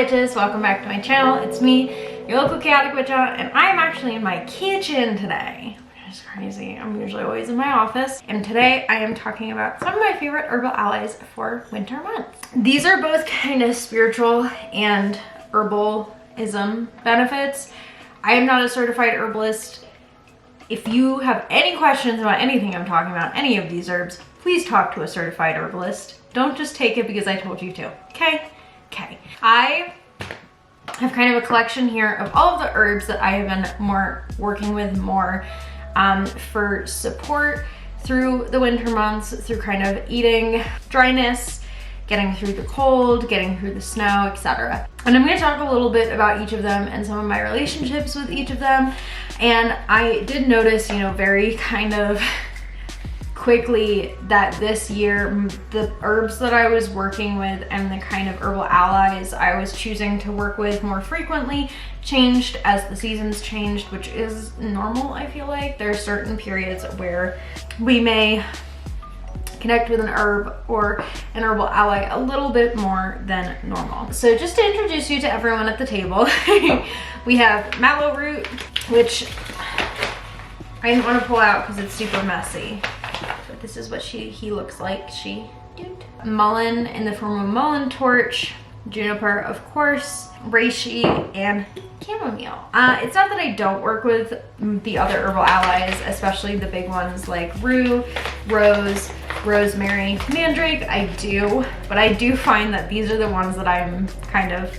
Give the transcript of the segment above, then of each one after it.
witches, welcome back to my channel. It's me, your local chaotic witch, and I'm actually in my kitchen today, which is crazy. I'm usually always in my office, and today I am talking about some of my favorite herbal allies for winter months. These are both kind of spiritual and herbalism benefits. I am not a certified herbalist. If you have any questions about anything I'm talking about, any of these herbs, please talk to a certified herbalist. Don't just take it because I told you to, okay? Okay. I have kind of a collection here of all of the herbs that I have been working with more for support through the winter months, through kind of eating dryness, getting through the cold, getting through the snow, etc. And I'm going to talk a little bit about each of them and some of my relationships with each of them. And I did notice, you know, very kind of quickly that this year the herbs that I was working with and the kind of herbal allies I was choosing to work with more frequently changed as the seasons changed, which is normal. I feel like there are certain periods where we may connect with an herb or an herbal ally a little bit more than normal. So just to introduce you to everyone at the table, we have mallow root, which I didn't want to pull out because it's super messy. But this is what he looks like. Melon in the form of Melon torch, Juniper, of course, reishi, and chamomile. It's not that I don't work with the other herbal allies, especially the big ones like rue, rose, rosemary, mandrake. I do, but I do find that these are the ones that I'm kind of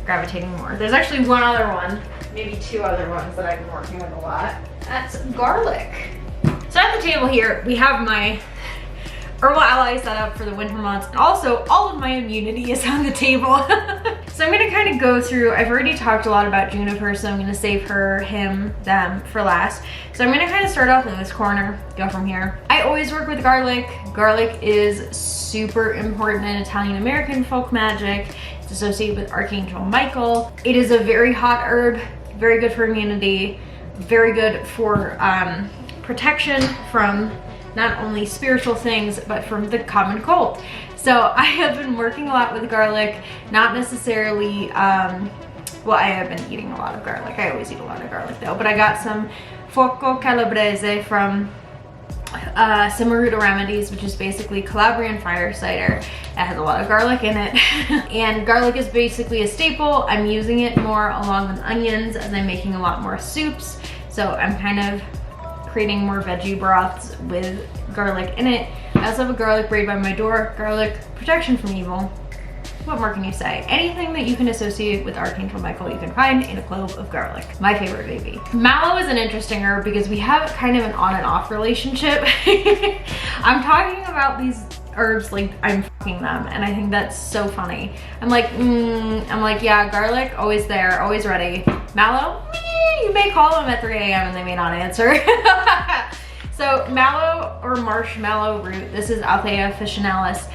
gravitating more. There's actually one other one, maybe two other ones that I've been working with a lot. That's garlic. So at the table here, we have my herbal ally set up for the winter months, and also all of my immunity is on the table. So I'm gonna kind of go through, I've already talked a lot about Juniper, so I'm gonna save her, him, them for last. So I'm gonna kind of start off in this corner, go from here. I always work with garlic. Garlic is super important in Italian American folk magic. It's associated with Archangel Michael. It is a very hot herb, very good for immunity, very good for protection from not only spiritual things, but from the common cold. So I have been working a lot with garlic, not necessarily, well, I have been eating a lot of garlic. I always eat a lot of garlic though, but I got some Fuoco Calabrese from Samaruta Remedies, which is basically Calabrian fire cider. It has a lot of garlic in it. And garlic is basically a staple. I'm using it more along with onions as I'm making a lot more soups. So I'm kind of creating more veggie broths with garlic in it. I also have a garlic braid by my door. Garlic, protection from evil. What more can you say? Anything that you can associate with Archangel Michael, you can find in a clove of garlic. My favorite baby. Mallow is an interesting herb because we have kind of an on and off relationship. I'm talking about these herbs like I'm fucking them, and I think that's so funny. I'm like, yeah, garlic, always there, always ready. Mallow, you may call them at 3 a.m. and they may not answer. So mallow or marshmallow root, this is Althea officinalis,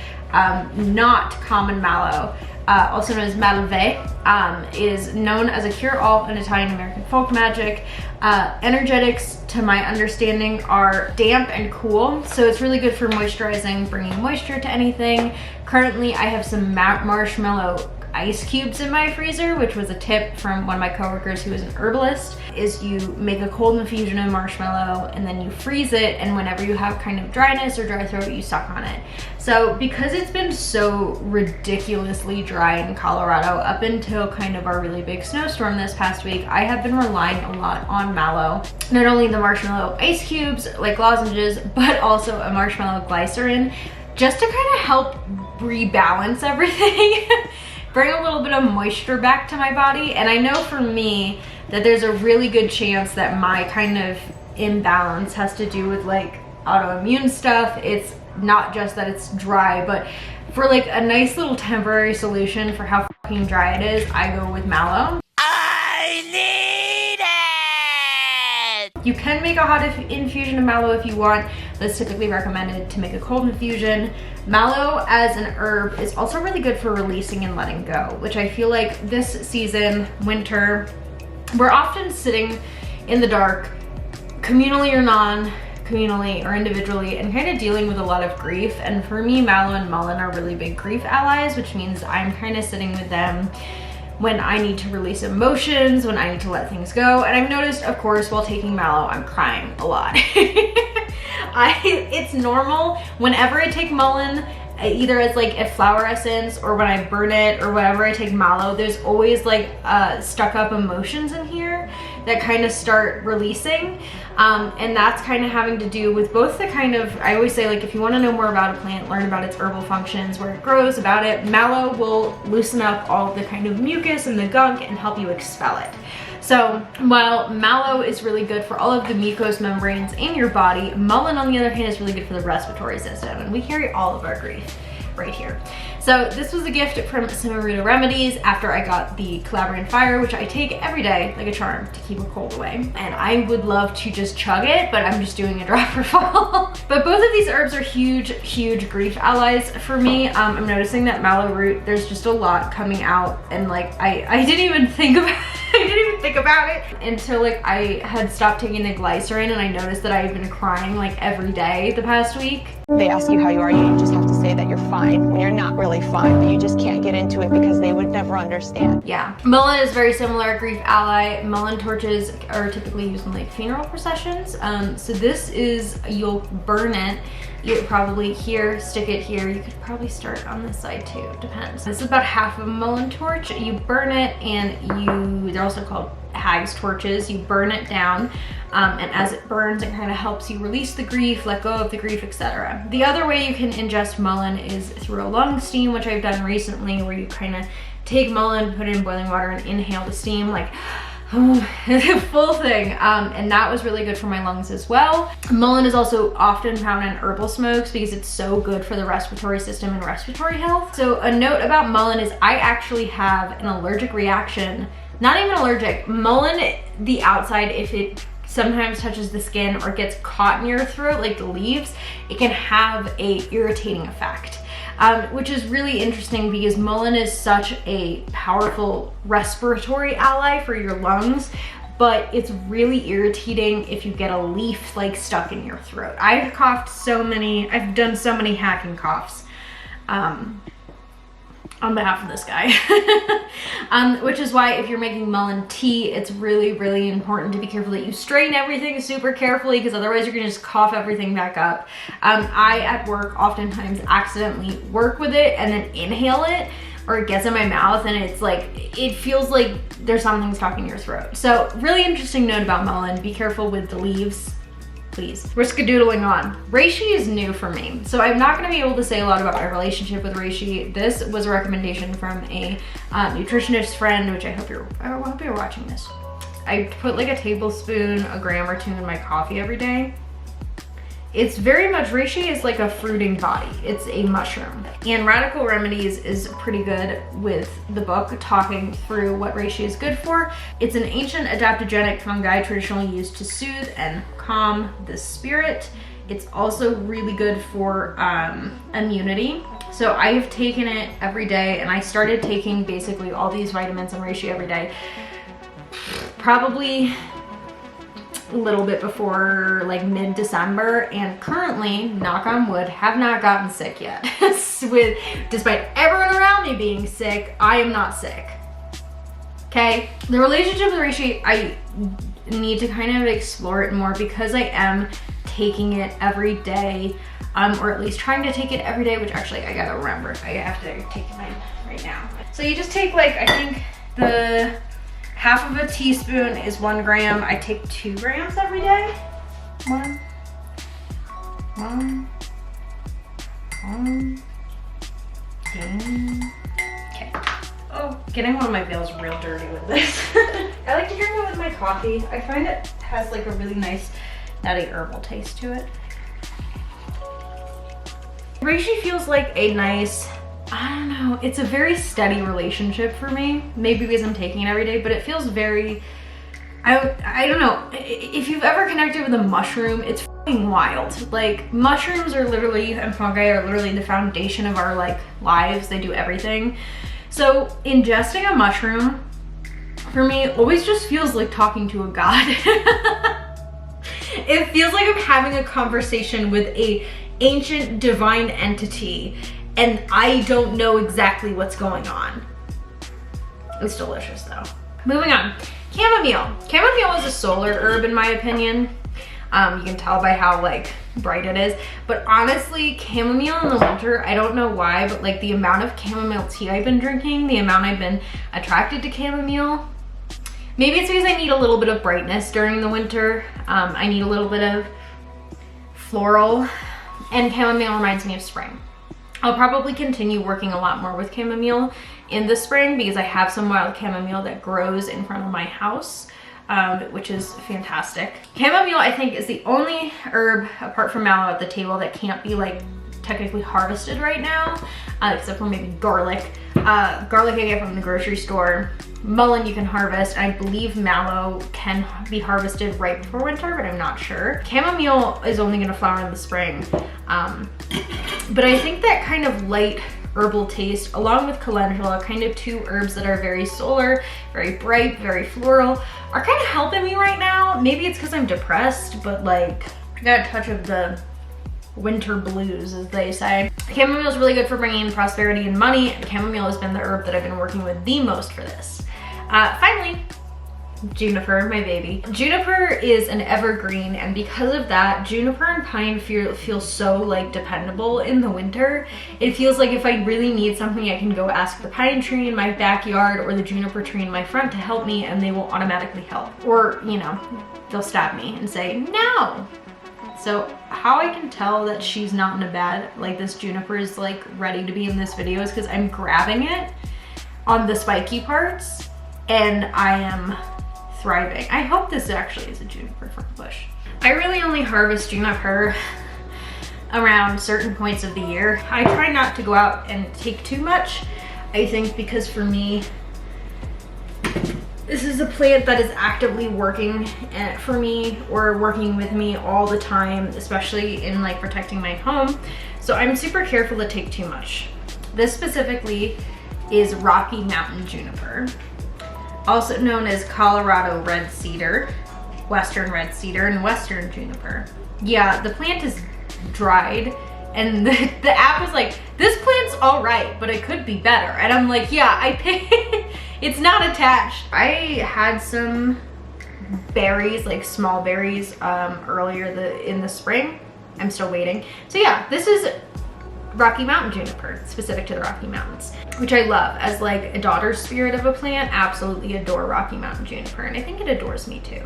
not common mallow, also known as malve, is known as a cure-all in Italian American folk magic. Energetics, to my understanding, are damp and cool, so it's really good for moisturizing, bringing moisture to anything. Currently, I have some marshmallow ice cubes in my freezer, which was a tip from one of my coworkers who is an herbalist, is you make a cold infusion of marshmallow and then you freeze it, and whenever you have kind of dryness or dry throat, you suck on it. So because it's been so ridiculously dry in Colorado up until kind of our really big snowstorm this past week, I have been relying a lot on mallow. Not only the marshmallow ice cubes, like lozenges, but also a marshmallow glycerin, just to kind of help rebalance everything. Bring a little bit of moisture back to my body. And I know for me that there's a really good chance that my kind of imbalance has to do with like autoimmune stuff. It's not just that it's dry, but for like a nice little temporary solution for how fucking dry it is, I go with mallow. I need it! You can make a hot infusion of mallow if you want. That's typically recommended to make a cold infusion. Mallow as an herb is also really good for releasing and letting go, which I feel like this season, winter, we're often sitting in the dark, communally or non-communally or individually, and kind of dealing with a lot of grief. And for me, Mallow and Melon are really big grief allies, which means I'm kind of sitting with them when I need to release emotions, when I need to let things go. And I've noticed, of course, while taking Mallow, I'm crying a lot. It's normal whenever I take Melon, either as like a flower essence or when I burn it or whatever I take Mallow, there's always like stuck up emotions in here that kind of start releasing. And that's kind of having to do with both the kind of, I always say, like, if you want to know more about a plant, learn about its herbal functions, where it grows, about it, Mallow will loosen up all the kind of mucus and the gunk and help you expel it. So while Mallow is really good for all of the mucous membranes in your body, Melon, on the other hand, is really good for the respiratory system, and we carry all of our grief right here. So this was a gift from Chamomile Remedies after I got the Calabrian Fire, which I take every day like a charm to keep a cold away. And I would love to just chug it, but I'm just doing a drop for fall. But both of these herbs are huge, huge grief allies for me. I'm noticing that mallow root, there's just a lot coming out, and like I didn't even think about it until like I had stopped taking the glycerin, and I noticed that I had been crying like every day the past week. They ask you how you are, you just have to say that you're fine when you're not really fine, but you just can't get into it because they would never understand. Yeah. Melon is very similar, grief ally. Melon torches are typically used in like funeral processions. So this is, you'll burn it. You probably here, stick it here. You could probably start on this side too, depends. This is about half of a Melon torch. You burn it, and they're also called hag's torches. You burn it down, and as it burns, it kind of helps you release the grief, let go of the grief, etc. The other way you can ingest Melon is through a lung steam, which I've done recently, where you kind of take Melon, put it in boiling water, and inhale the steam, like the full thing, and that was really good for my lungs as well. Melon is also often found in herbal smokes because it's so good for the respiratory system and respiratory health. So a note about Melon is I actually have an allergic reaction. Not even allergic. Melon, the outside, if it sometimes touches the skin or gets caught in your throat, like the leaves, it can have a irritating effect. Which is really interesting because Melon is such a powerful respiratory ally for your lungs, but it's really irritating if you get a leaf like stuck in your throat. I've done so many hacking coughs on behalf of this guy. Which is why if you're making Melon tea, it's really, really important to be careful that you strain everything super carefully, because otherwise you're gonna just cough everything back up. I, at work, oftentimes accidentally work with it and then inhale it, or it gets in my mouth and it's like, it feels like there's something stuck in your throat. So really interesting note about Melon, be careful with the leaves. Please. We're skadoodling on. Reishi is new for me, so I'm not going to be able to say a lot about my relationship with Reishi. This was a recommendation from a nutritionist friend, which I hope you're watching this. I put like a tablespoon, a gram or two in my coffee every day. It's very much, reishi is like a fruiting body. It's a mushroom. And Radical Remedies is pretty good with the book talking through what reishi is good for. It's an ancient adaptogenic fungi traditionally used to soothe and calm the spirit. It's also really good for immunity. So I've taken it every day, and I started taking basically all these vitamins and reishi every day probably a little bit before like mid-December, and currently, knock on wood, have not gotten sick yet. Despite everyone around me being sick, I am not sick. Okay, the relationship with reishi, I need to kind of explore it more because I am taking it every day, or at least trying to take it every day, which actually I gotta remember. I have to take mine right now. So you just take like, I think the half of a teaspoon is 1 gram. I take 2 grams every day. One. Okay. Oh, getting one of my veils real dirty with this. I like to drink it with my coffee. I find it has like a really nice nutty herbal taste to it. Reishi feels like a nice, I don't know, it's a very steady relationship for me. Maybe because I'm taking it every day, but it feels very, I don't know. If you've ever connected with a mushroom, it's fucking wild. Like, mushrooms are literally, and fungi are literally the foundation of our like lives. They do everything. So ingesting a mushroom, for me, always just feels like talking to a god. It feels like I'm having a conversation with a ancient divine entity, and I don't know exactly what's going on. It's delicious though. Moving on, chamomile. Chamomile is a solar herb in my opinion. You can tell by how like bright it is, but honestly, chamomile in the winter, I don't know why, but like the amount of chamomile tea I've been drinking, the amount I've been attracted to chamomile, maybe it's because I need a little bit of brightness during the winter. I need a little bit of floral, and chamomile reminds me of spring. I'll probably continue working a lot more with chamomile in the spring because I have some wild chamomile that grows in front of my house, which is fantastic. Chamomile, I think, is the only herb apart from mallow at the table that can't be like technically harvested right now, except for maybe garlic. Garlic I get from the grocery store. Melon you can harvest. I believe mallow can be harvested right before winter, but I'm not sure. Chamomile is only gonna flower in the spring. But I think that kind of light herbal taste, along with calendula, kind of two herbs that are very solar, very bright, very floral, are kind of helping me right now. Maybe it's because I'm depressed, but like I got a touch of the winter blues, as they say. Chamomile is really good for bringing in prosperity and money, and chamomile has been the herb that I've been working with the most for this. Finally, Juniper, my baby. Juniper is an evergreen, and because of that, Juniper and pine feel so like dependable in the winter. It feels like if I really need something, I can go ask the pine tree in my backyard or the juniper tree in my front to help me, and they will automatically help. Or, you know, they'll stab me and say, no. So how I can tell that she's not in a bad, like this juniper is like ready to be in this video, is because I'm grabbing it on the spiky parts and I am thriving. I hope this actually is a juniper from the bush. I really only harvest juniper around certain points of the year. I try not to go out and take too much, I think, because for me, this is a plant that is actively working for me or working with me all the time, especially in like protecting my home. So I'm super careful to take too much. This specifically is Rocky Mountain Juniper, also known as Colorado red cedar, western red cedar, and western juniper. Yeah, the plant is dried, and the app was like, this plant's all right, but it could be better. And I'm like, yeah, I picked, it's not attached. I had some berries, like small berries, earlier in the spring. I'm still waiting. So yeah, this is Rocky Mountain Juniper, specific to the Rocky Mountains, which I love as like a daughter spirit of a plant. Absolutely adore Rocky Mountain Juniper, and I think it adores me too.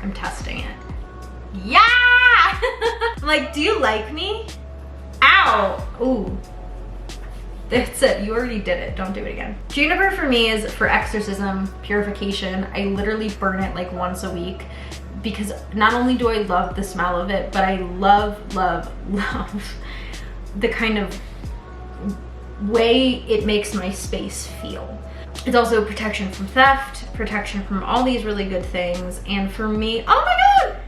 I'm testing it. Yeah! I'm like, do you like me? Ow! Ooh. That's it, you already did it, don't do it again. Juniper for me is for exorcism, purification. I literally burn it like once a week because not only do I love the smell of it, but I love, love, love the kind of way it makes my space feel. It's also protection from theft, protection from all these really good things, and for me, oh my god!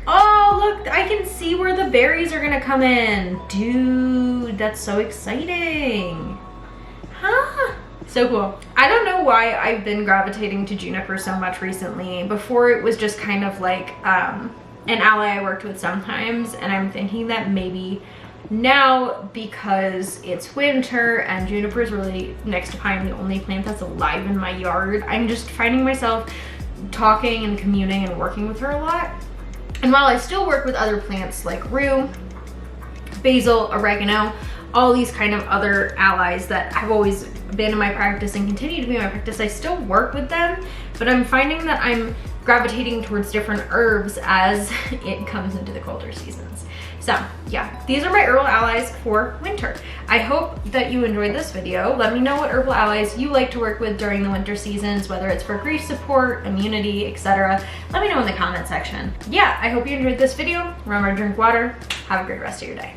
Oh, look, I can see where the berries are gonna come in. Dude, that's so exciting. Huh? So cool. I don't know why I've been gravitating to juniper so much recently. Before it was just kind of like an ally I worked with sometimes, and I'm thinking that maybe now, because it's winter and juniper is really, next to pine, the only plant that's alive in my yard, I'm just finding myself talking and communing and working with her a lot. And while I still work with other plants like rue, basil, oregano, all these kind of other allies that have always been in my practice and continue to be in my practice, I still work with them, but I'm finding that I'm gravitating towards different herbs as it comes into the colder seasons. So yeah, these are my herbal allies for winter. I hope that you enjoyed this video. Let me know what herbal allies you like to work with during the winter seasons, whether it's for grief support, immunity, etc. Let me know in the comment section. Yeah, I hope you enjoyed this video. Remember to drink water. Have a great rest of your day.